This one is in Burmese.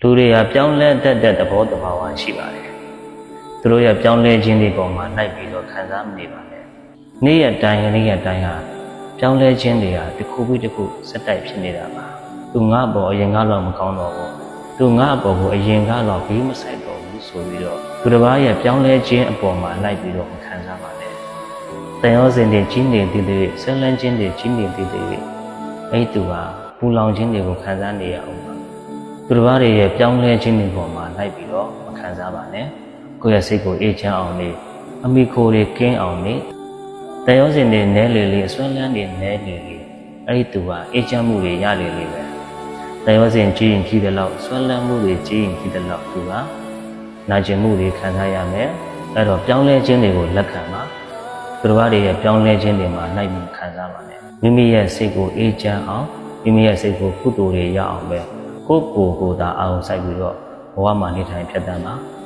လူတွေကပြောင်းလဲတတ်တဲ့သဘောတဘာဝရှိပါတယ်သူတို့ရဲ့ပြောင်းလဲခြင်းတွေပေါ်မှာလိုက်ပြီးတော့ခံစားနေပါမယ်နေ့ရက်တိုင်းဟာပြောင်းလဲခြင်းတွေကတစ်ခုပြီးတစ်ခုစက်တိုက်ဖြစ်နေတာပါသူငါ့ဘောအရင်ကတော့မကောင်းတော့ဘူးသူငါ့ဘောကိုအရင်ကတော့ဘေးမဆိုင်တော့ဘူးဆိုပြီးတော့သူတစ်ပါးရဲ့ပြောင်းလဲခြင်းအပေါ်မှာလိုက်ပြီးတော့မခံစားပါနဲ့တန်ရောစင်တွေကြီးနေတည်တည်ဆဲလန်းခြင်းတွေကြီးနေတည်တည်အဲ့သူဟာပူလောင်ခြင်းတွေကိုခံစားနေရအောင်ပါသူတစ်ပါးရဲ့ပြောင်းလဲခြင်းတွေပေါ်မှာလိုက်ပြီးတော့မခံစားပါနဲ့ကိုယ့်ရဲ့စိတ်ကိုအေးချမ်းအောင်နေအမိခိုတွေကင်းအောင်နေတန်ရောစင်တွေနဲလေလေအစွမ်းလန်းတွေနဲလေလေအဲ့ဒီသူဟာအေးချမ်းမှုတွေရလေလေပဲတန်ရောစင်ကြီးရင်ကြီးတဲ့လောက်စွမ်းလန်းမှုတွေကြီးရင်ကြီးတဲ့လောက်သူကနာကျင်မှုတွေခံစားရမယ်အဲ့တော့ပြောင်းလဲခြင်းတွေကိုလက်ခံပါသူတစ်ပါးရဲ့ပြောင်းလဲခြင်းတွေမှာလိုက်ပြီးခံစားပါနဲ့မိမိရဲ့စိတ်ကိုအေးချမ်းအောင်မိမိရဲ့စိတ်ကိုကုသိုလ်တွေရအောင်ပဲကိုယ်သာအောင်စိုက်ပြီးတော့ဘဝမှာနေထိုင်ဖြတ်သန်းပါ